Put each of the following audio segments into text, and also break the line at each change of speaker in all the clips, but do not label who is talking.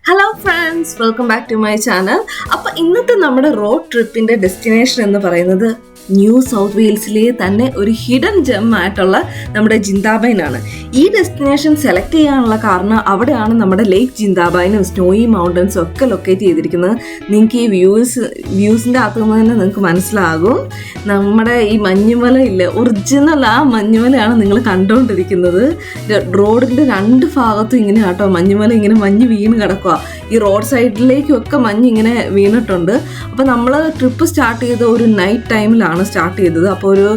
Hello friends, welcome back to my channel. അപ്പോൾ ഇന്നത്തെ നമ്മുടെ റോഡ് ട്രിപ്പിൻ്റെ ഡെസ്റ്റിനേഷൻ എന്ന് പറയുന്നത് ന്യൂ സൗത്ത് വെയിൽസിലെ തന്നെ ഒരു ഹിഡൻ ജെം ആയിട്ടുള്ള നമ്മുടെ ജിന്ദാബൈനാണ്. ഈ ഡെസ്റ്റിനേഷൻ സെലക്ട് ചെയ്യാനുള്ള കാരണം അവിടെയാണ് നമ്മുടെ ലേക്ക് ജിന്ദാബൈനും സ്നോയി മൗണ്ടൻസും ഒക്കെ ലൊക്കേറ്റ് ചെയ്തിരിക്കുന്നത്. നിങ്ങൾക്ക് ഈ വ്യൂസിൻ്റെ അകത്തു നിന്ന് തന്നെ നിങ്ങൾക്ക് മനസ്സിലാകും. നമ്മുടെ ഈ മഞ്ഞുമല ഇല്ലേ, ഒറിജിനൽ ആ മഞ്ഞുമലയാണ് നിങ്ങൾ കണ്ടുകൊണ്ടിരിക്കുന്നത്. റോഡിൻ്റെ രണ്ട് ഭാഗത്തും ഇങ്ങനെ കേട്ടോ മഞ്ഞുമല ഇങ്ങനെ മഞ്ഞ് വീണ് കിടക്കുക. ഈ റോഡ് സൈഡിലേക്കൊക്കെ മഞ്ഞ് ഇങ്ങനെ വീണിട്ടുണ്ട്. അപ്പോൾ നമ്മൾ ട്രിപ്പ് സ്റ്റാർട്ട് ചെയ്ത ഒരു നൈറ്റ് ടൈമിലാണ് സ്റ്റാർട്ട് ചെയ്തത്. അപ്പോൾ ഒരു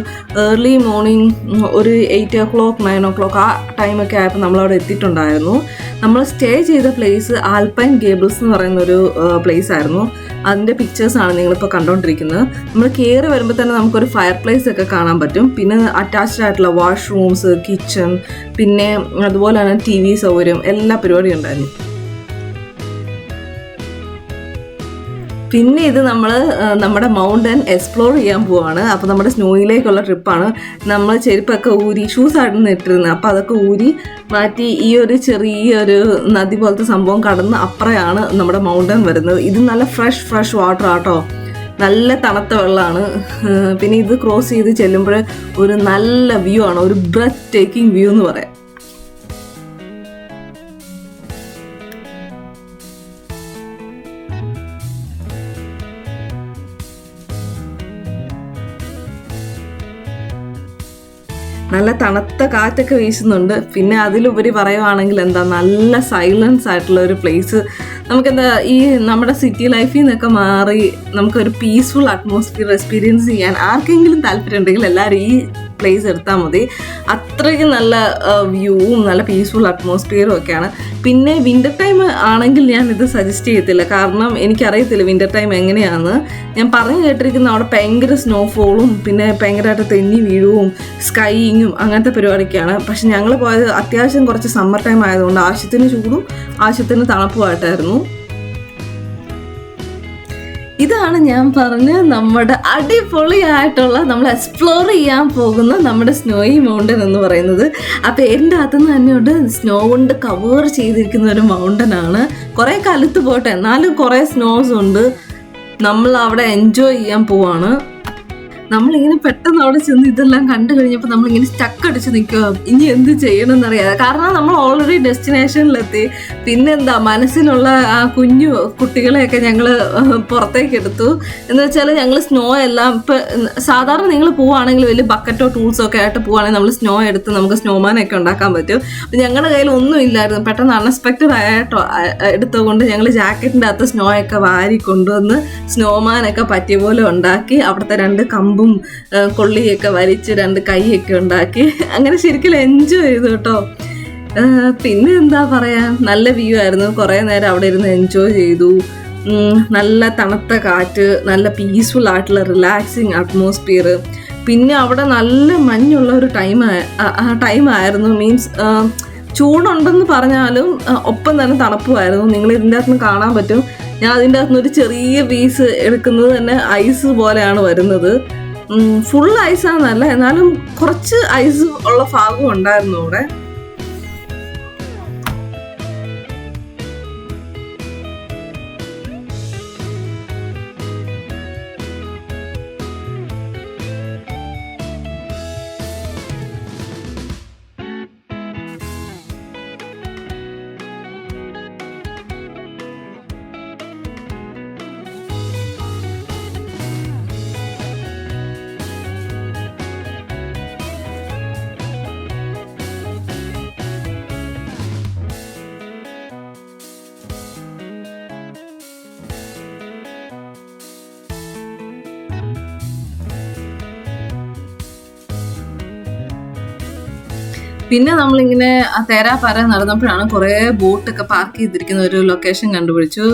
ഏർലി മോർണിംഗ് ഒരു 8 o'clock 9 o'clock ആ ടൈമൊക്കെ ആയപ്പോൾ നമ്മളവിടെ എത്തിയിട്ടുണ്ടായിരുന്നു. നമ്മൾ സ്റ്റേ ചെയ്ത പ്ലേസ് ആൽപൈൻ ഗേബിൾസ് എന്ന് പറയുന്നൊരു പ്ലേസ് ആയിരുന്നു. അതിൻ്റെ പിക്ചേഴ്സാണ് നിങ്ങളിപ്പോൾ കണ്ടുകൊണ്ടിരിക്കുന്നത്. നമ്മൾ കയറി വരുമ്പോൾ തന്നെ നമുക്കൊരു ഫയർ പ്ലേസ് ഒക്കെ കാണാൻ പറ്റും. പിന്നെ അറ്റാച്ച്ഡ് ആയിട്ടുള്ള വാഷ്റൂംസ്, കിച്ചൺ, പിന്നെ അതുപോലെ തന്നെ TV സൗകര്യം, എല്ലാ പരിപാടിയും ഉണ്ടായിരുന്നു. പിന്നെ ഇത് നമ്മൾ നമ്മുടെ മൗണ്ടൻ എക്സ്പ്ലോർ ചെയ്യാൻ പോവാണ്. അപ്പോൾ നമ്മുടെ സ്നോയിലേക്കുള്ള ട്രിപ്പാണ്. നമ്മൾ ചെരുപ്പൊക്കെ ഊരി, ഷൂസായിട്ടൊന്നും ഇട്ടിരുന്നത്, അപ്പോൾ അതൊക്കെ ഊരി മാറ്റി ഈ ഒരു ചെറിയൊരു നദി പോലത്തെ സംഭവം കടന്ന് അപ്പുറയാണ് നമ്മുടെ മൗണ്ടൻ വരുന്നത്. ഇത് നല്ല ഫ്രഷ് വാട്ടർ ആട്ടോ, നല്ല തണുത്ത വെള്ളമാണ്. പിന്നെ ഇത് ക്രോസ് ചെയ്ത് ചെല്ലുമ്പോൾ ഒരു നല്ല വ്യൂ ആണ്, ഒരു ബ്രെത്ത് ടേക്കിംഗ് വ്യൂ എന്ന് പറയാം. നല്ല തണുത്ത കാറ്റൊക്കെ വീശുന്നുണ്ട്. പിന്നെ അതിലുപരി പറയുവാണെങ്കിൽ എന്താ, നല്ല സൈലൻസ് ആയിട്ടുള്ള ഒരു പ്ലേസ്. നമുക്കെന്താ ഈ നമ്മുടെ സിറ്റി ലൈഫിൽ നിന്നൊക്കെ മാറി നമുക്കൊരു പീസ്ഫുൾ അറ്റ്മോസ്ഫിയർ എക്സ്പീരിയൻസ് ചെയ്യാൻ ആർക്കെങ്കിലും താല്പര്യം ഉണ്ടെങ്കിൽ എല്ലാവരും ഈ പ്ലേസ് എടുത്താൽ മതി. അത്രയ്ക്ക് നല്ല വ്യൂവും നല്ല പീസ്ഫുൾ അറ്റ്മോസ്ഫിയറും ഒക്കെയാണ്. പിന്നെ വിൻ്റർ ടൈം ആണെങ്കിൽ ഞാൻ ഇത് സജസ്റ്റ് ചെയ്യത്തില്ല, കാരണം എനിക്കറിയത്തില്ല വിൻ്റർ ടൈം എങ്ങനെയാണെന്ന്. ഞാൻ പറഞ്ഞു കേട്ടിരിക്കുന്ന അവിടെ ഭയങ്കര സ്നോഫോളും പിന്നെ ഭയങ്കരമായിട്ട് തെന്നി വീഴുവും സ്കൈയിങ്ങും അങ്ങനത്തെ പരിപാടിയൊക്കെയാണ്. പക്ഷെ ഞങ്ങൾ പോയത് അത്യാവശ്യം കുറച്ച് സമ്മർ ടൈം ആയതുകൊണ്ട് ആവശ്യത്തിന് ചൂടും ആവശ്യത്തിന് തണുപ്പുമായിട്ടായിരുന്നു. ഇതാണ് ഞാൻ പറഞ്ഞ നമ്മുടെ അടിപൊളിയായിട്ടുള്ള നമ്മൾ എക്സ്പ്ലോർ ചെയ്യാൻ പോകുന്ന നമ്മുടെ സ്നോയി മൗണ്ടൻ എന്ന് പറയുന്നത്. ആ പേരിൻ്റെ അകത്തുനിന്ന് തന്നെയുണ്ട്, സ്നോ കൊണ്ട് കവർ ചെയ്തിരിക്കുന്ന ഒരു മൗണ്ടനാണ്. കുറേ കലുത്ത് പോട്ടെ, എന്നാലും കുറേ സ്നോസ് ഉണ്ട്. നമ്മൾ അവിടെ എൻജോയ് ചെയ്യാൻ പോവാണ്. നമ്മളിങ്ങനെ പെട്ടെന്ന് അവിടെ ചെന്ന് ഇതെല്ലാം കണ്ടു കഴിഞ്ഞപ്പോൾ നമ്മളിങ്ങനെ സ്റ്റക്കടിച്ച് നിൽക്കുക, ഇനി എന്ത് ചെയ്യണമെന്നറിയാതെ. കാരണം നമ്മൾ ഓൾറെഡി ഡെസ്റ്റിനേഷനിലെത്തി. പിന്നെന്താ, മനസ്സിലുള്ള ആ കുഞ്ഞു കുട്ടികളെയൊക്കെ ഞങ്ങൾ പുറത്തേക്ക് എടുത്തു. എന്ന് വെച്ചാൽ ഞങ്ങൾ സ്നോ എല്ലാം ഇപ്പം സാധാരണ നിങ്ങൾ പോവുകയാണെങ്കിൽ വലിയ ബക്കറ്റോ ടൂൾസോ ഒക്കെ ആയിട്ട് പോവുകയാണെങ്കിൽ നമ്മൾ സ്നോ എടുത്ത് നമുക്ക് സ്നോമാനൊക്കെ ഉണ്ടാക്കാൻ പറ്റും. അപ്പം ഞങ്ങളുടെ കയ്യിൽ ഒന്നും ഇല്ലായിരുന്നു. പെട്ടെന്ന് അൺഎക്സ്പെക്റ്റഡ് ആയിട്ടോ എടുത്തുകൊണ്ട് ഞങ്ങൾ ജാക്കറ്റിൻ്റെ അകത്ത് സ്നോ ഒക്കെ വാരി കൊണ്ടുവന്ന് സ്നോമാനൊക്കെ പറ്റിയ പോലെ ഉണ്ടാക്കി. അവിടുത്തെ 2 കമ്പും കൊള്ളിയൊക്കെ വലിച്ച് 2 കൈയൊക്കെ ഉണ്ടാക്കി. അങ്ങനെ ശരിക്കും എൻജോയ് ചെയ്തു കേട്ടോ. പിന്നെ എന്താ പറയാ, നല്ല വ്യൂ ആയിരുന്നു. കുറേ നേരം അവിടെ ഇരുന്ന് എൻജോയ് ചെയ്തു. നല്ല തണുത്ത കാറ്റ്, നല്ല പീസ്ഫുൾ ആയിട്ടുള്ള റിലാക്സിങ് അറ്റ്മോസ്ഫിയർ. പിന്നെ അവിടെ നല്ല മഞ്ഞുള്ള ഒരു ടൈമായിരുന്നു. മീൻസ് ചൂടുണ്ടെന്ന് പറഞ്ഞാലും ഒപ്പം തന്നെ തണുപ്പുമായിരുന്നു. നിങ്ങൾ ഇതിൻ്റെ അകത്തുനിന്ന് കാണാൻ പറ്റും. ഞാൻ അതിൻ്റെ അകത്തുനിന്ന് ഒരു ചെറിയ പീസ് എടുക്കുന്നത് തന്നെ ഐസ് പോലെയാണ് വരുന്നത്. ഫുൾ ഐസാണെന്നല്ല, എന്നാലും കുറച്ച് ഐസ് ഉള്ള ഭാഗം ഉണ്ടായിരുന്നു അവിടെ. പിന്നെ നമ്മളിങ്ങനെ തേരാപ്പാര നടന്നപ്പോഴാണ് കുറേ ബോട്ടൊക്കെ പാർക്ക് ചെയ്തിരിക്കുന്ന ഒരു ലൊക്കേഷൻ കണ്ടുപിടിച്ചു.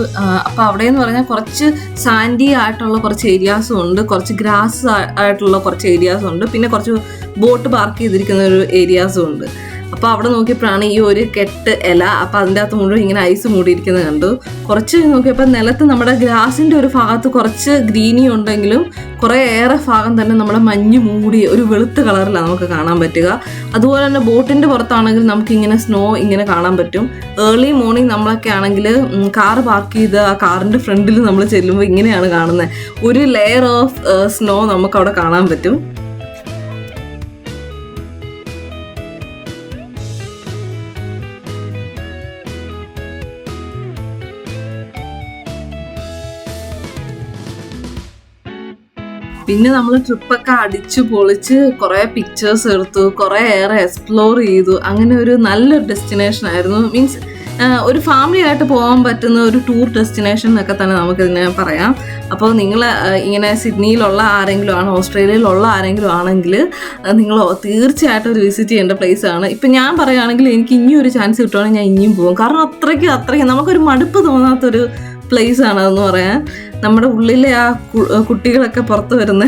അപ്പോൾ അവിടെയെന്ന് പറഞ്ഞാൽ കുറച്ച് സാൻഡി ആയിട്ടുള്ള കുറച്ച് ഏരിയാസും ഉണ്ട്, കുറച്ച് ഗ്രാസ് ആയിട്ടുള്ള കുറച്ച് ഏരിയാസും ഉണ്ട്, പിന്നെ കുറച്ച് ബോട്ട് പാർക്ക് ചെയ്തിരിക്കുന്ന ഒരു ഏരിയാസും ഉണ്ട്. അപ്പോൾ അവിടെ നോക്കിയപ്പോഴാണ് ഈ ഒരു കെട്ട് ഇല, അപ്പോൾ അതിൻ്റെ അകത്ത് മുഴുവൻ ഇങ്ങനെ ഐസ് മൂടിയിരിക്കുന്നത് കണ്ടു. കുറച്ച് നോക്കിയപ്പോൾ നിലത്ത് നമ്മുടെ ഗ്രാസിൻ്റെ ഒരു ഭാഗത്ത് കുറച്ച് ഗ്രീനി ഉണ്ടെങ്കിലും കുറേ ഏറെ ഭാഗം തന്നെ നമ്മുടെ മഞ്ഞ് മൂടി ഒരു വെളുത്ത കളറിലാണ് നമുക്ക് കാണാൻ പറ്റുക. അതുപോലെ തന്നെ ബോട്ടിൻ്റെ പുറത്താണെങ്കിൽ നമുക്കിങ്ങനെ സ്നോ ഇങ്ങനെ കാണാൻ പറ്റും. ഏർലി മോർണിംഗ് നമ്മളൊക്കെ ആണെങ്കിൽ കാറ് പാർക്ക് ചെയ്ത് ആ കാറിൻ്റെ ഫ്രണ്ടിൽ നമ്മൾ ചെല്ലുമ്പോൾ ഇങ്ങനെയാണ് കാണുന്നത്. ഒരു ലെയർ ഓഫ് സ്നോ നമുക്കവിടെ കാണാൻ പറ്റും. പിന്നെ നമ്മൾ ട്രിപ്പൊക്കെ അടിച്ചു പൊളിച്ച് കുറേ പിക്ചേഴ്സ് എടുത്തു, കുറേ ഏറെ എക്സ്പ്ലോർ ചെയ്തു. അങ്ങനെ ഒരു നല്ലൊരു ഡെസ്റ്റിനേഷൻ ആയിരുന്നു. മീൻസ് ഒരു ഫാമിലി ആയിട്ട് പോകാൻ പറ്റുന്ന ഒരു ടൂർ ഡെസ്റ്റിനേഷൻ എന്നൊക്കെ തന്നെ നമുക്കിതിനെ പറയാം. അപ്പോൾ നിങ്ങൾ ഇങ്ങനെ സിഡ്നിയിലുള്ള ആരെങ്കിലും ആണ്, ഓസ്ട്രേലിയയിലുള്ള ആരെങ്കിലും ആണെങ്കിൽ നിങ്ങൾ തീർച്ചയായിട്ടും ഒരു വിസിറ്റ് ചെയ്യേണ്ട പ്ലേസ് ആണ്. ഇപ്പം ഞാൻ പറയുകയാണെങ്കിൽ എനിക്ക് ഇനിയും ഒരു ചാൻസ് കിട്ടുവാണെങ്കിൽ ഞാൻ ഇനിയും പോകും. കാരണം അത്രയ്ക്ക് നമുക്കൊരു മടുപ്പ് തോന്നാത്തൊരു പ്ലേസ് ആണ് അതെന്ന് പറയാൻ. നമ്മുടെ ഉള്ളിലെ ആ കുട്ടികളൊക്കെ പുറത്ത് വരുന്ന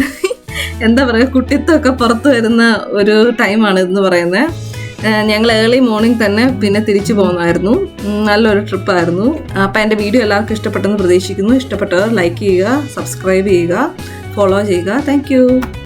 എന്താ പറയുക, കുട്ടിത്വമൊക്കെ പുറത്ത് വരുന്ന ഒരു ടൈമാണ് ഇതെന്ന് പറയുന്നത്. ഞങ്ങൾ ഏർലി മോർണിംഗ് തന്നെ പിന്നെ തിരിച്ചു പോകുന്നതായിരുന്നു. നല്ലൊരു ട്രിപ്പായിരുന്നു. അപ്പോൾ എൻ്റെ വീഡിയോ എല്ലാവർക്കും ഇഷ്ടപ്പെട്ടെന്ന് പ്രതീക്ഷിക്കുന്നു. ഇഷ്ടപ്പെട്ടവർ ലൈക്ക് ചെയ്യുക, സബ്സ്ക്രൈബ് ചെയ്യുക, ഫോളോ ചെയ്യുക. താങ്ക്